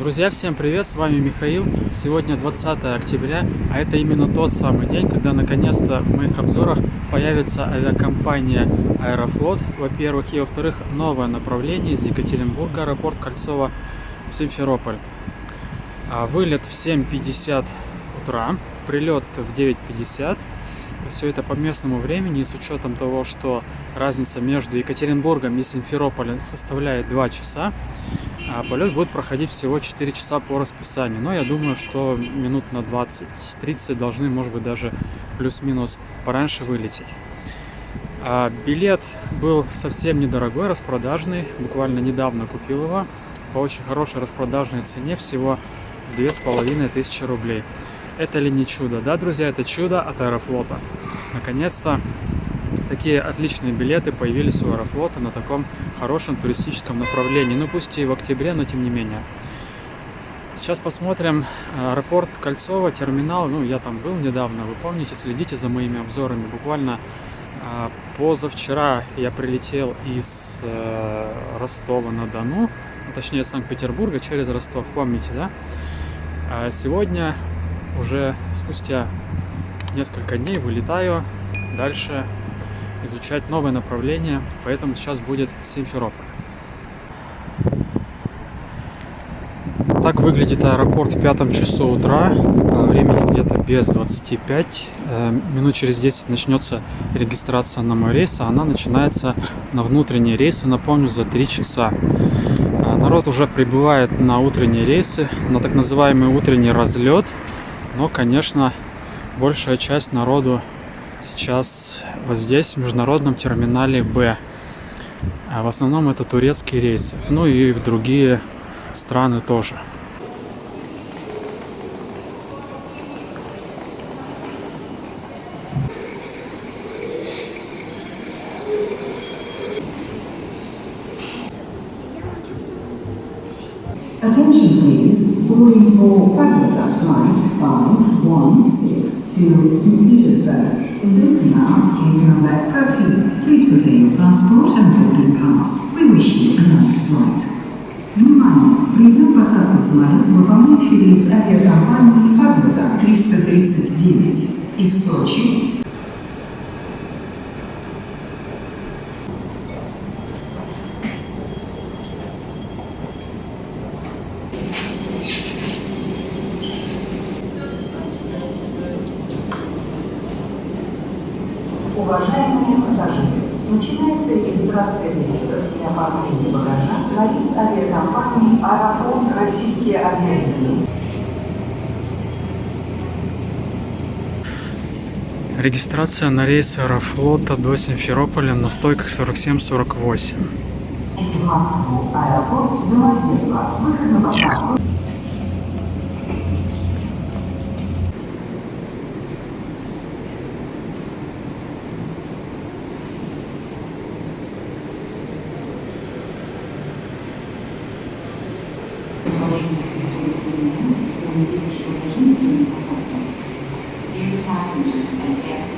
Друзья, всем привет, с вами Михаил. Сегодня 20 октября, а это именно тот самый день, когда наконец-то в моих обзорах появится авиакомпания Аэрофлот, во-первых, и во-вторых, новое направление из Екатеринбурга, аэропорт Кольцово, в Симферополь. Вылет в 7:50 утра, прилет в 9:50. Все это по местному времени, и с учетом того, что разница между Екатеринбургом и Симферополем составляет 2 часа, а полет будет проходить всего 4 часа по расписанию. Но я думаю, что минут на 20-30 должны, может быть, даже плюс-минус пораньше вылететь. Билет был совсем недорогой, распродажный. Буквально недавно купил его по очень хорошей распродажной цене, всего 2500 рублей. Это ли не чудо? Да, друзья, это чудо от Аэрофлота. Наконец-то такие отличные билеты появились у Аэрофлота на таком хорошем туристическом направлении. Ну, пусть и в октябре, но тем не менее. Сейчас посмотрим аэропорт Кольцово, терминал. Ну, я там был недавно, вы помните, следите за моими обзорами. Буквально позавчера я прилетел из Ростова-на-Дону, точнее, Санкт-Петербурга через Ростов, помните, да? А сегодня уже спустя несколько дней вылетаю дальше изучать новое направление, поэтому сейчас будет Симферополь. Так выглядит аэропорт в 5 часу утра, времени где-то без 25, минут через 10 начнется регистрация на мой рейс, а она начинается на внутренние рейсы, напомню, за 3 часа. Народ уже прибывает на утренние рейсы, на так называемый утренний разлет, но, конечно, большая часть народу сейчас вот здесь, в международном терминале Б. В основном это турецкие рейсы, ну и в другие страны тоже. Attention please, boarding for Pagoda flight 5162 to St. Petersburg is open now, gate number 13. Please prepare your passport and boarding pass. We wish you a nice flight. Внимание! Призем посадку самолет, выполняющий рейс авиакомпании Pagoda 339 из Сочи. Уважаемые пассажиры, начинается регистрация билетов и оформление багажа на рейс авиакомпании «Аэрофлот Российские авиалинии». Регистрация на рейс Аэрофлота до Симферополя на стойках 47-48. Москву, аэропорт Домодедово, выход на посадку. Dear passengers and guests.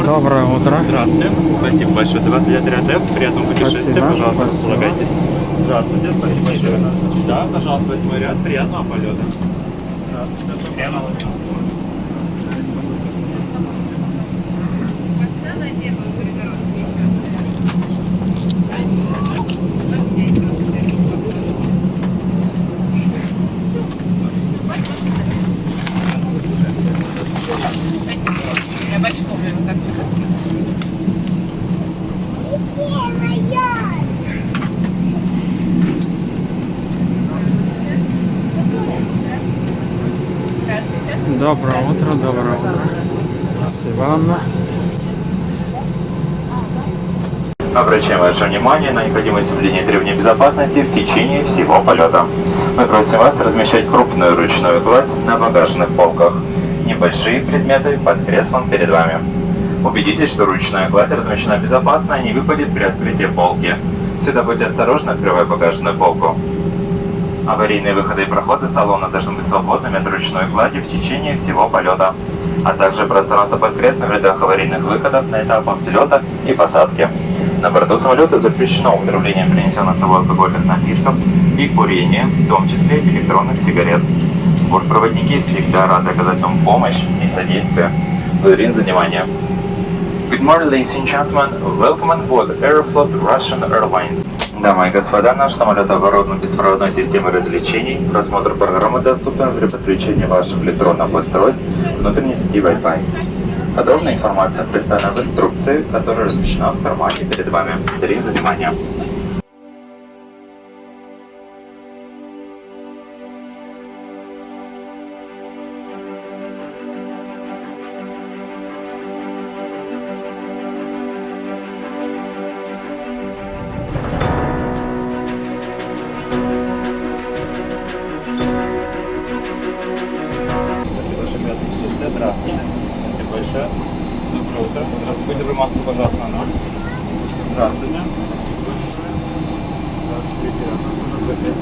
Доброе утро. Здравствуйте. Спасибо большое. 29 ряд F. Приятного путешествия. Спасибо. Пожалуйста, Спасибо. располагайтесь. Здравствуйте. Спасибо большое. Да, пожалуйста, 8 ряд. Приятного полета. Здравствуйте. Прямо. Доброе утро, доброе утро. Спасибо, Анна. Обращаем ваше внимание на необходимость соблюдения требований безопасности в течение всего полета. Мы просим вас размещать крупную ручную кладь на багажных полках, небольшие предметы под креслом перед вами. Убедитесь, что ручная кладь размещена безопасно и не выпадет при открытии полки. Всегда будьте осторожны, открывая багажную полку. Аварийные выходы и проходы салона должны быть свободными от ручной клади в течение всего полета, а также пространство под креслом в рядах аварийных выходов на этапах взлета и посадки. На борту самолета запрещено употребление принесенных с собой алкогольных напитков и курение, в том числе электронных сигарет. Бортпроводники всегда рады оказать вам помощь и содействие. Благодарим за внимание. Good morning, ladies and gentlemen. Welcome on board Aeroflot Russian Airlines. Дамы и господа, наш самолет оборудован беспроводной системой развлечений. Просмотр программы доступен при подключении ваших электронных устройств к внутренней сети Wi-Fi. Подробная информация представлена в инструкции, которая размещена в кармане перед вами. Благодарим за внимание. Здравствуйте. Спасибо большое. Доброе утро. Здравствуйте. Держи маску, пожалуйста, на нос. Здравствуйте. Здравствуйте.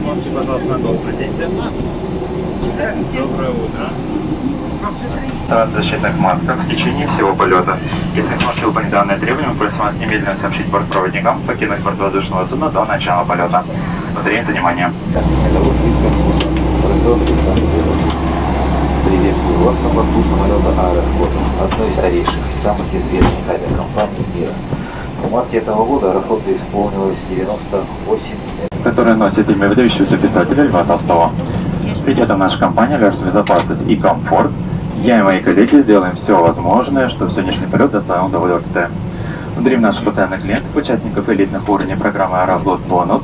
Маски, пожалуйста, на нос наденьте. Доброе утро. В защитных масках в течение всего полета. Если не сможете выполнить данное требование, мы просим вас немедленно сообщить бортпроводникам, покинуть борт воздушного судна до начала полета. Благодарим за внимание. Приветствую вас на борту самолета Аэрофлот, одной из старейших и самых известных авиакомпаний мира. В марте этого года Аэрофлоту исполнилось 98 лет. Которая носит имя выдающегося писателя Льва Толстого. Ведь это наша компания «Верс Безопасность и комфорт». Я и мои коллеги сделаем все возможное, чтобы сегодняшний полет доставил удовольствие. Благодарим наших постоянных клиентов, участников элитных уровней программы Аэрофлот Бонус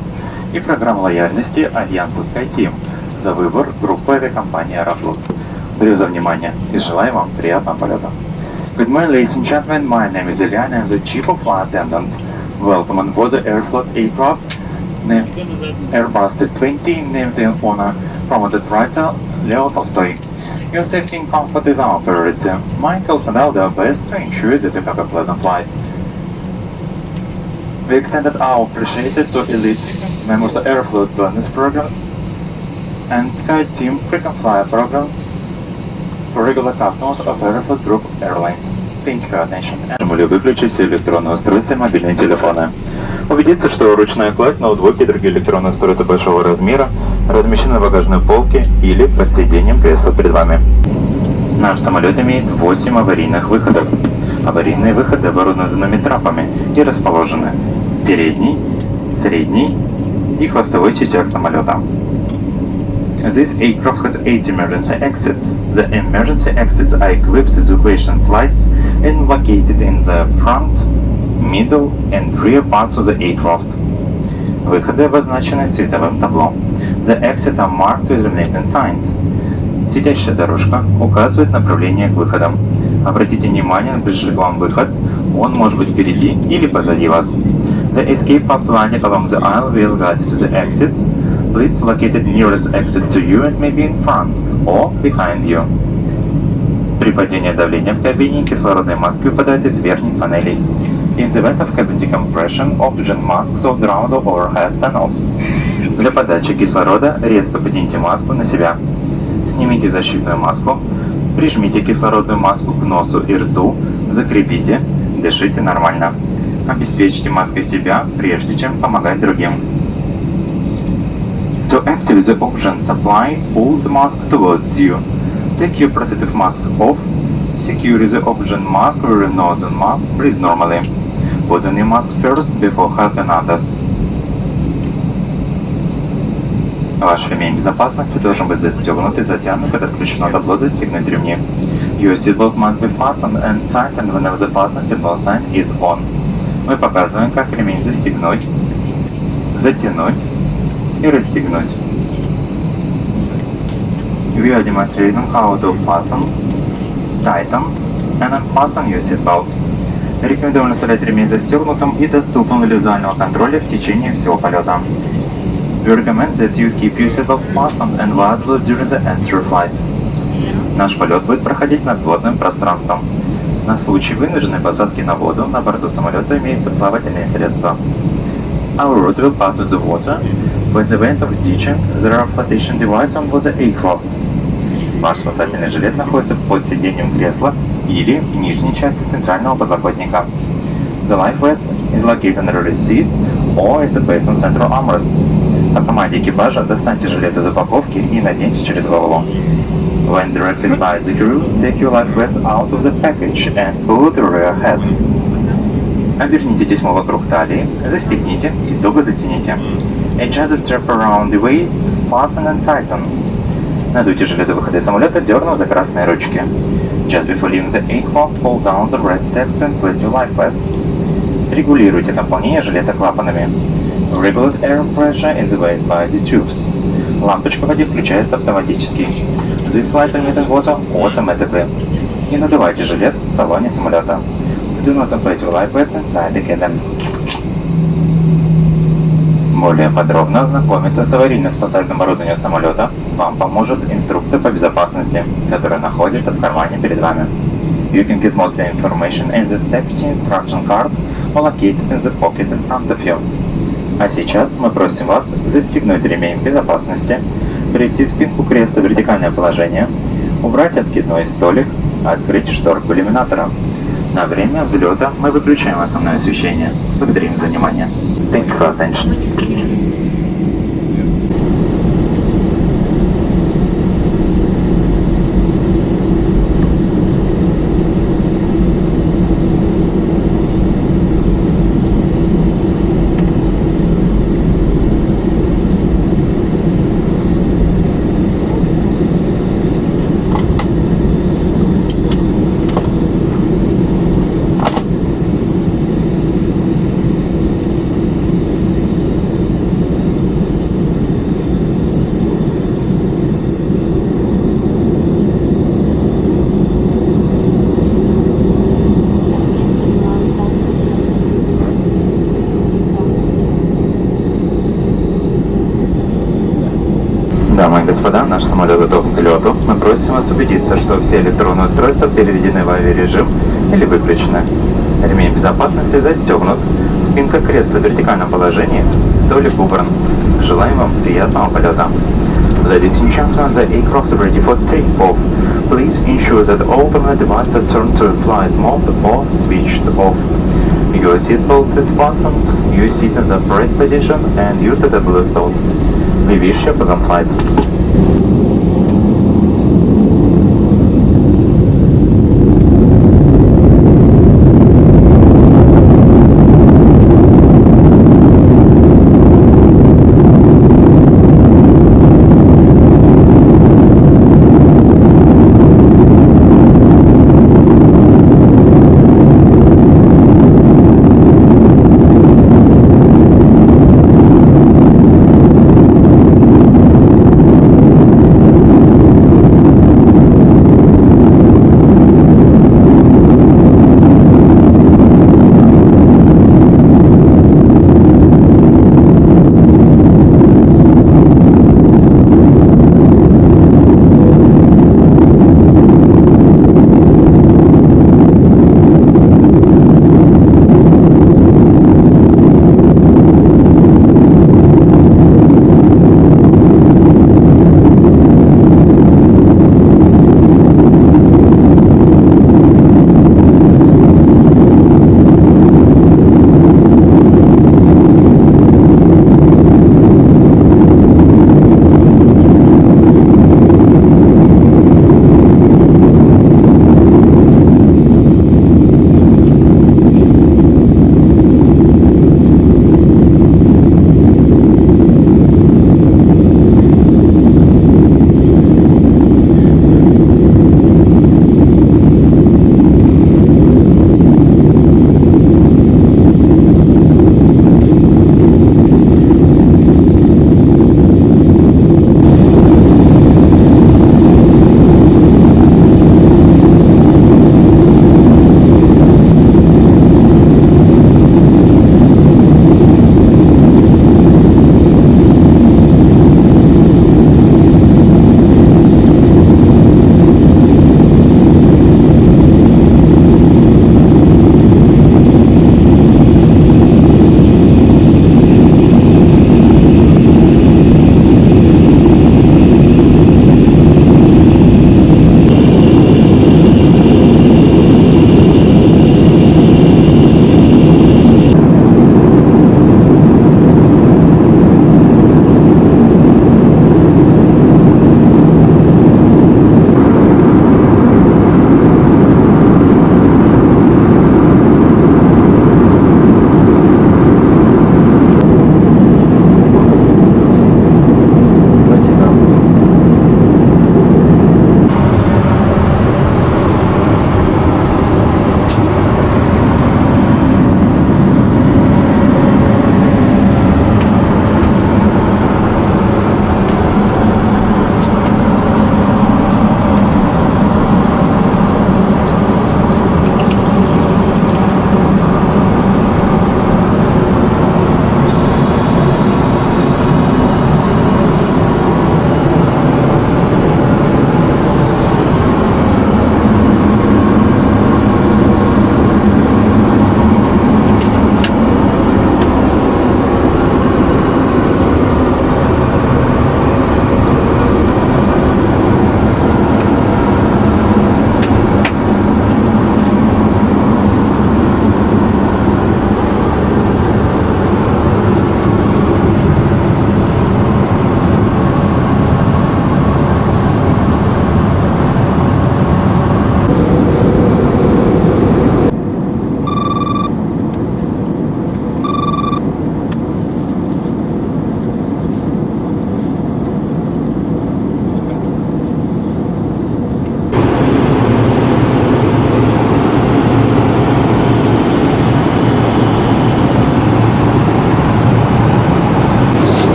и программы лояльности Альянса SkyTeam за выбор группы авиакомпании Аэрофлот. Благодарю за внимание и желаю вам приятного полета. Good morning, ladies and gentlemen. My name is Elian. I'm the chief of flight attendants. Welcome on board the Aeroflot aircraft named Airbus 20, named in honor from the writer Leo Tolstoy. Your safety and comfort is our priority. Michael and I'll do our best to ensure that you have a pleasant flight. We extended our appreciation to elite members of Aeroflot bonus program and SkyTeam frequent flyer program for regular customers of Aeroflot Group Airlines. Thank you for your attention. Можем выключить все электронные устройства и мобильные телефоны. Убедиться, что ручная кладь, ноутбуки и другие электронные устройства большого размера размещены на багажной полке или под сиденьем кресла перед вами. Наш самолет имеет 8 аварийных выходов. Аварийные выходы оборудованы трапами и расположены в передней, средней и хвостовой частях самолета. This aircraft has 8 emergency exits. The emergency exits are equipped with evacuation lights and located in the front, middle and rear parts of the aircraft. Выходы обозначены световым табло. The exits are marked with illuminating signs. Светящая дорожка указывает направление к выходам. Обратите внимание на ближайший к вам выход. Он может быть впереди или позади вас. The escape path lining along the aisle will guide you to the exits. Please locate the nearest exit to you and maybe in front or behind you. При падении давления в кабине кислородные маски выпадают из верхних панелей. In the event of cabin decompression, oxygen masks will drown the overhead panels. Для подачи кислорода резко поднимите маску на себя. Снимите защитную маску, прижмите кислородную маску к носу и рту, закрепите, дышите нормально. Обеспечьте маской себя, прежде чем помогать другим. To activate the oxygen supply, pull the mask towards you. Take your protective mask off. Secure the oxygen mask with your nose and mouth. Breathe normally. Put on your mask first before helping others. Ваш ремень безопасности должен быть застегнут и затянут, когда включено табло «Застегнуть ремни». Your seatbelt must be fastened and tightened whenever the fasten seatbelt sign is on. Мы показываем, как ремень застегнуть, затянуть и расстегнуть. We are demonstrating how to fasten tighten and unfasten your seatbelt. Рекомендуем оставлять ремень застегнутым и доступным для визуального контроля в течение всего полета. We recommend that you keep your seatbelt fastened and visible during the entire flight. Наш полет будет проходить над водным пространством. На случай вынужденной посадки на воду на борту самолета имеются плавательные средства. Our route will pass through the water. But in the event of ditching, there are flotation devices on board the aircraft. Ваш спасательный жилет находится под сиденьем кресла или в нижней части центрального подлокотника. The life vest is located under the seat or is placed on central armrest. По команде экипажа достаньте жилет из упаковки и наденьте через голову. When directed by the crew, take your life vest out of the package and pull the rear head. Оберните тесьму вокруг талии, застегните и туго затяните. Adjust the strap around the waist, fasten and tighten. Надуйте жилет до выхода из самолета, дернув за красные ручки. Just before leaving the aircraft, pull down the red tab to inflate your life vest. Регулируйте наполнение жилета клапанами. Regulate air pressure is raised by the tubes. Лампочка в воде включается автоматически. This light emitting water automatically. И надувайте жилет в салоне самолета. Do not inflate your life vest inside the cabin. Более подробно ознакомиться с аварийно-спасательным оборудованием самолета вам поможет инструкция по безопасности, которая находится в кармане перед вами. You can get more information in the safety instruction card located in the pocket in front of you. А сейчас мы просим вас застегнуть ремень безопасности, привести спинку кресла в вертикальное положение, убрать откидной столик, открыть шторку иллюминатора. На время взлета мы выключаем основное освещение. Благодарим за внимание. Thank you for attention. Дамы и господа, наш самолет готов к взлету. Мы просим вас убедиться, что все электронные устройства переведены в авиарежим или выключены. Ремень безопасности застегнут. Спинка кресла в вертикальном положении. Столик убран. Желаем вам приятного полета. Ladies and gentlemen, the aircraft is ready for takeoff. Please ensure that all permanent devices are turned to flight mode or switched off. Your seatbelt is fastened, your seat is in the upright position, and your deductible is installed. We wish you a pleasant flight.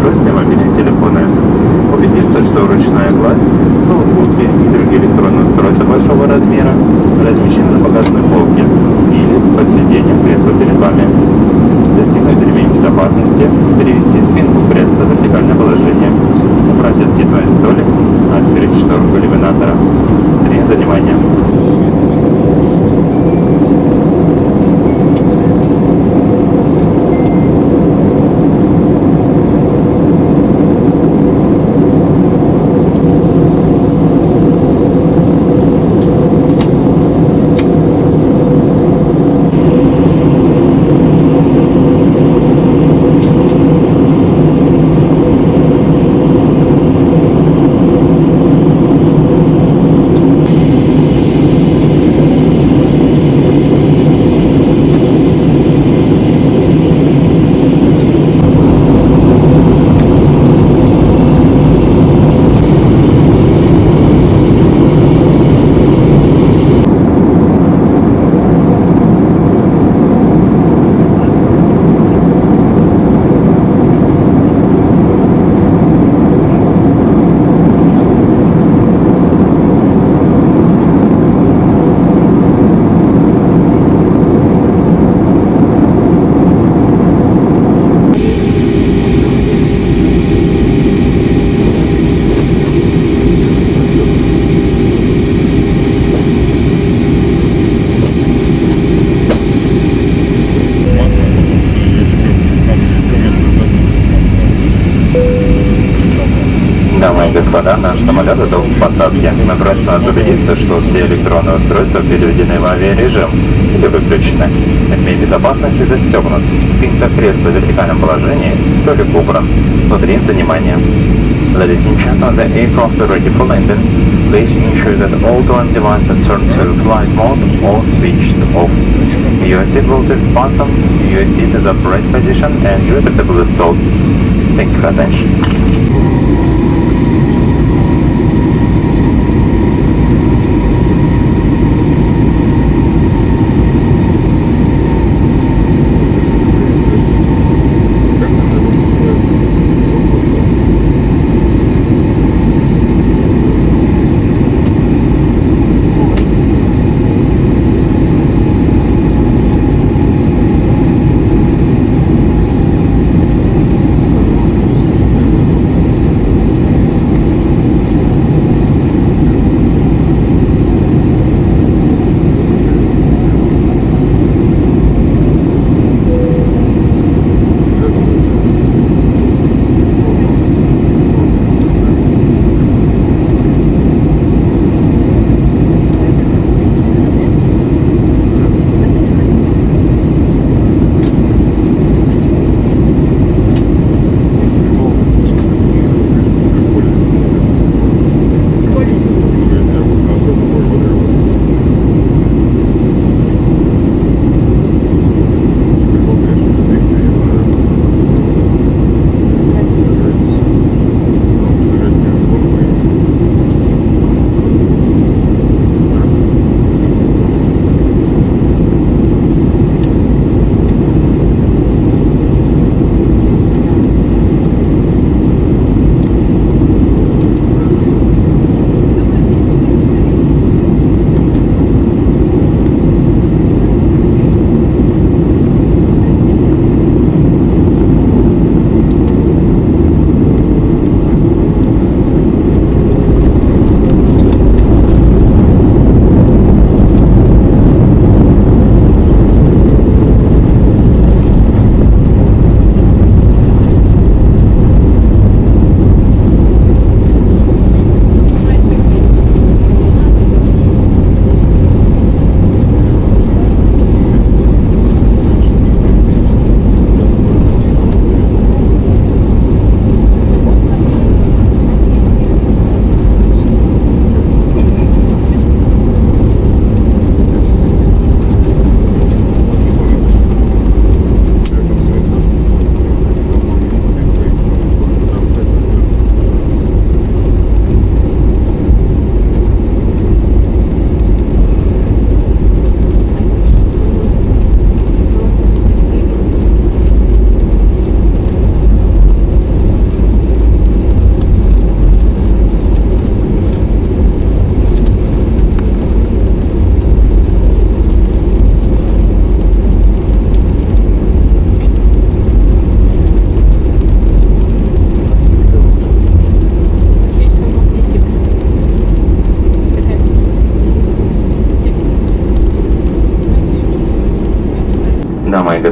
устройстве мобильные телефоны. Убедиться, что ручная кладь, ноутбуки и другие электронные устройства большого размера размещены на багажной полке или под сиденьем кресла перед вами. Застегнуть ремень безопасности, перевести спинку кресла в вертикальное положение, убрать откидной столик, открыть шторку иллюминатора. 3. Занимание. Дамы и господа, наш самолет готов к посадке. Мы просим вас убедиться, что все электронные устройства переведены в авиарежим или выключены. Ремень безопасности застегнут. Спинка кресла в вертикальном положении, столик убран. Внутри занимание. Ladies and gentlemen, the aircraft are ready for landing. Please ensure that all door devices are turned to flight mode or switched off. Your seatbelt is fastened, your seat is upright position, and your table is stowed. Thank you for attention.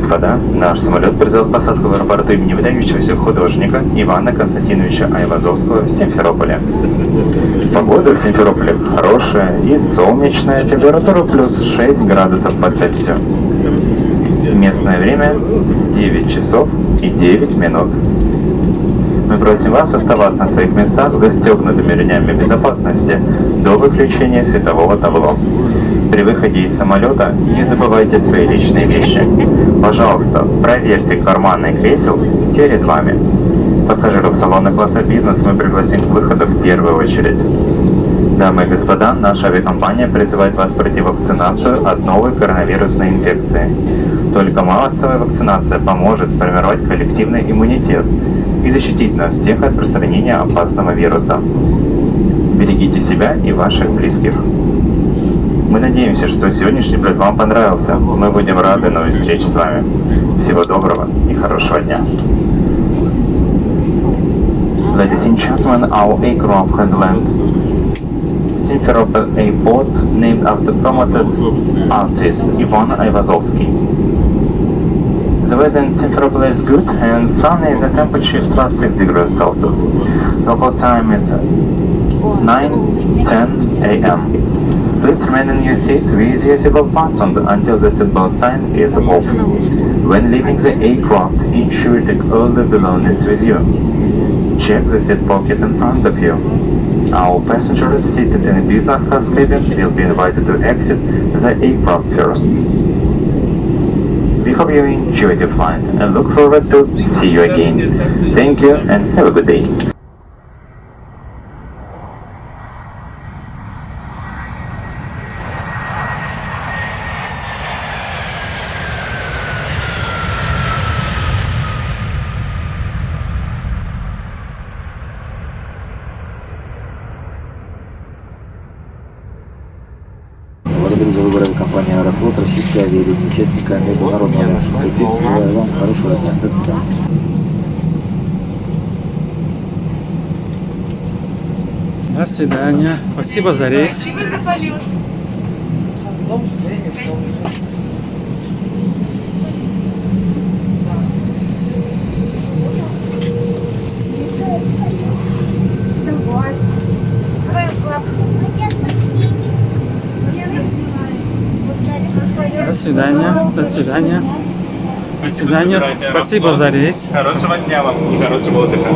господа, наш самолет произвел посадку в аэропорту имени выдающегося художника Ивана Константиновича Айвазовского в Симферополе. Погода в Симферополе хорошая и солнечная, температура плюс 6 градусов по Цельсию. Местное время 9 часов и 9 минут. Мы просим вас оставаться на своих местах с застегнутыми ремнями безопасности до выключения светового табло. При выходе из самолета не забывайте свои личные вещи. Пожалуйста, проверьте карманы кресел перед вами. Пассажиров салона класса бизнес мы пригласим к выходу в первую очередь. Дамы и господа, наша авиакомпания призывает вас пройти вакцинацию от новой коронавирусной инфекции. Только массовая вакцинация поможет сформировать коллективный иммунитет и защитить нас всех от распространения опасного вируса. Берегите себя и ваших близких. Мы надеемся, что сегодняшний полет вам понравился. Мы будем рады новой встрече с вами. Всего доброго и хорошего дня. Ladies and gentlemen, our aircraft has landed. Simferopol Airport, named after promoted artist Ivan Aivazovsky. The weather in Simferopol is good and sunny. The temperature is plus 6 degrees Celsius. Local time is 9:10 a.m. Please remain in your seat with your seatbelt fastened until the seatbelt sign is off. When leaving the aircraft, ensure you take all the belongings with you. Check the seat pocket in front of you. Our passengers seated in a business class cabin will be invited to exit the aircraft first. We hope you enjoyed your flight and look forward to see you again. Thank you and have a good day. Благодарю за выбор авиакомпании «Аэрофлот», российской авиалинии, участника международного авиационного. Желаю вам хорошего дня. До свидания. До свидания. Спасибо за рейс. До свидания. До свидания. До свидания. Спасибо за рейс. Хорошего дня вам и хорошего отдыха.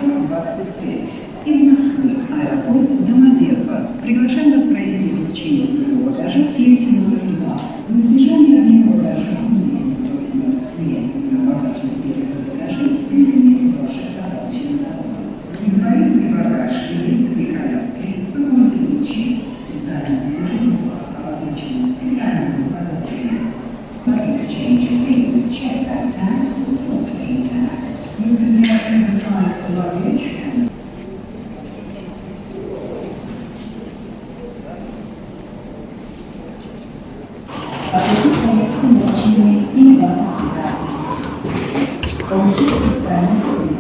529. Из Москвы. Аэропорт Домодедово. Приглашаем вас пройти для получения своего багажа в клете номер 2. В избежание раннего багажа мы просим вас снять багажный период багажа с криками «Прошу оказаться на дорогу». Инвалидный багаж и детские коляски вы будете получить в специальных материалах, обозначенных специальными указателями. Exchange fees of check-back tax or full-pay tax. You can get oversized luggage and оплатить поездку на лечение и безопасности. Получить специальный сервис.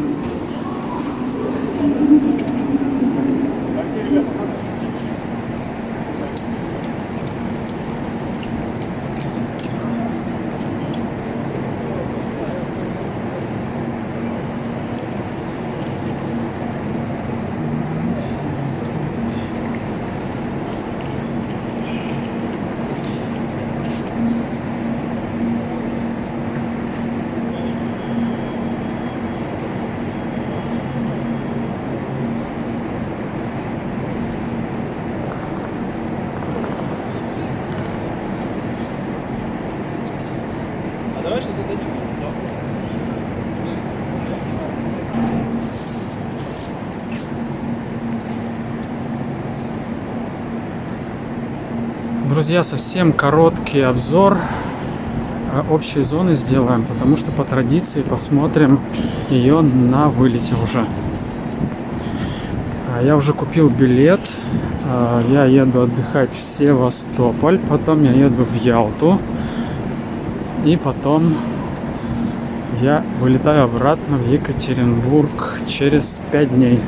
Друзья, совсем короткий обзор общей зоны сделаем, потому что по традиции посмотрим ее на вылете уже. Я уже купил билет, я еду отдыхать в Севастополь, потом я еду в Ялту, и потом я вылетаю обратно в Екатеринбург через 5 дней.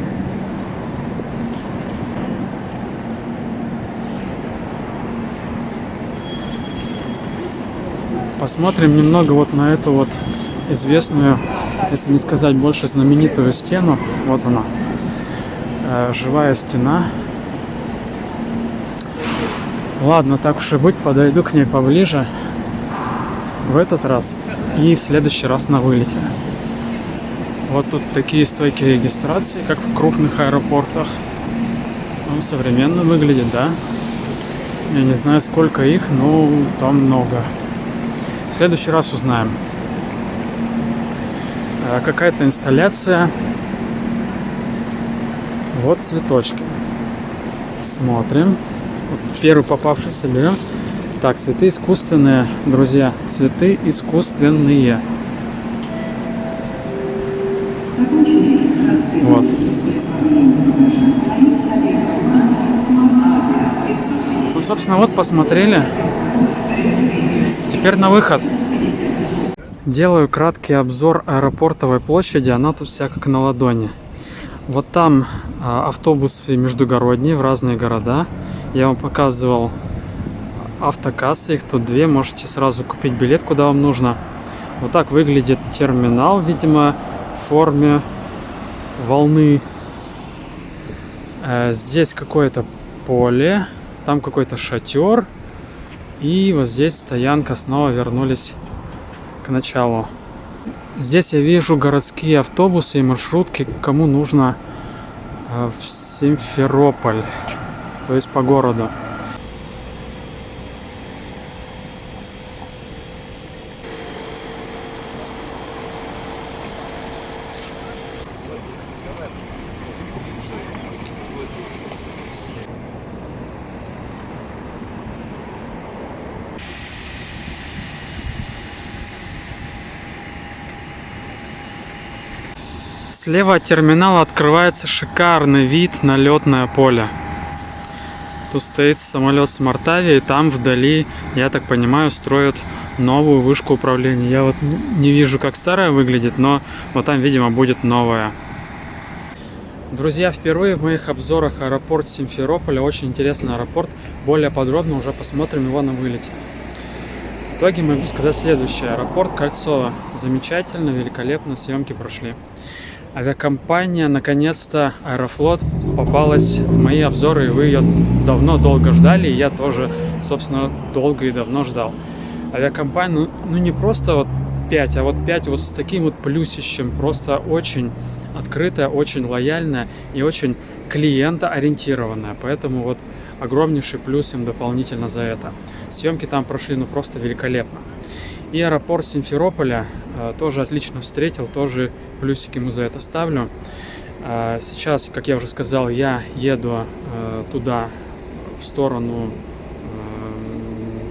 Посмотрим немного вот на эту вот известную, если не сказать больше, знаменитую стену. Вот она, живая стена. Ладно, так уж и быть, подойду к ней поближе в этот раз и в следующий раз на вылете. Вот тут такие стойки регистрации, как в крупных аэропортах. Ну, современно выглядит, да? Я не знаю, сколько их, но там много. В следующий раз узнаем. Какая-то инсталляция. Вот цветочки. Смотрим. Вот первый попавшийся берем. Так, цветы искусственные, друзья. Цветы искусственные. Вот. Ну, собственно, вот посмотрели. Теперь на выход. Делаю краткий обзор аэропортовой площади. Она тут вся как на ладони. Вот там автобусы междугородние в разные города. Я вам показывал автокассы. Их тут 2. Можете сразу купить билет, куда вам нужно. Вот так выглядит терминал. Видимо, в форме волны. Здесь какое-то поле. Там какой-то шатер. И вот здесь стоянка, снова вернулись к началу. Здесь я вижу городские автобусы и маршрутки, кому нужно в Симферополь, то есть по городу. Слева от терминала открывается шикарный вид на летное поле. Тут стоит самолет с Мортавии, там вдали, я так понимаю, строят новую вышку управления. Я вот не вижу, как старая выглядит, но вот там, видимо, будет новая. Друзья, впервые в моих обзорах аэропорт Симферополя. Очень интересный аэропорт. Более подробно уже посмотрим его на вылете. В итоге могу сказать следующее. Аэропорт Кольцово. Замечательно, великолепно, съемки прошли. Авиакомпания, наконец-то, Аэрофлот, попалась в мои обзоры, и вы ее давно, долго ждали, и я тоже, собственно, долго и давно ждал. Авиакомпания, ну не просто вот 5, а вот 5 вот с таким вот плюсищем, просто очень открытая, очень лояльная и очень клиентоориентированная. Поэтому вот огромнейший плюс им дополнительно за это. Съемки там прошли ну просто великолепно. И аэропорт Симферополя тоже отлично встретил, тоже плюсики ему за это ставлю. Сейчас, как я уже сказал, я еду туда, в сторону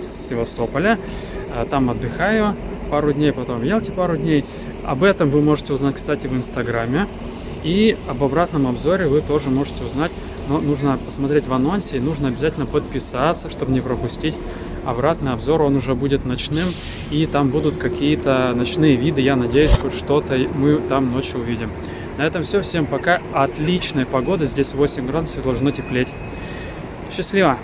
Севастополя. Там отдыхаю пару дней, потом в Ялте пару дней. Об этом вы можете узнать, кстати, в Инстаграме. И об обратном обзоре вы тоже можете узнать. Но нужно посмотреть в анонсе и нужно обязательно подписаться, чтобы не пропустить обратный обзор. Он уже будет ночным, и там будут какие-то ночные виды. Я надеюсь, хоть что-то мы там ночью увидим. На этом все. Всем пока. Отличной погоды. Здесь 8 градусов, должно теплеть. Счастливо!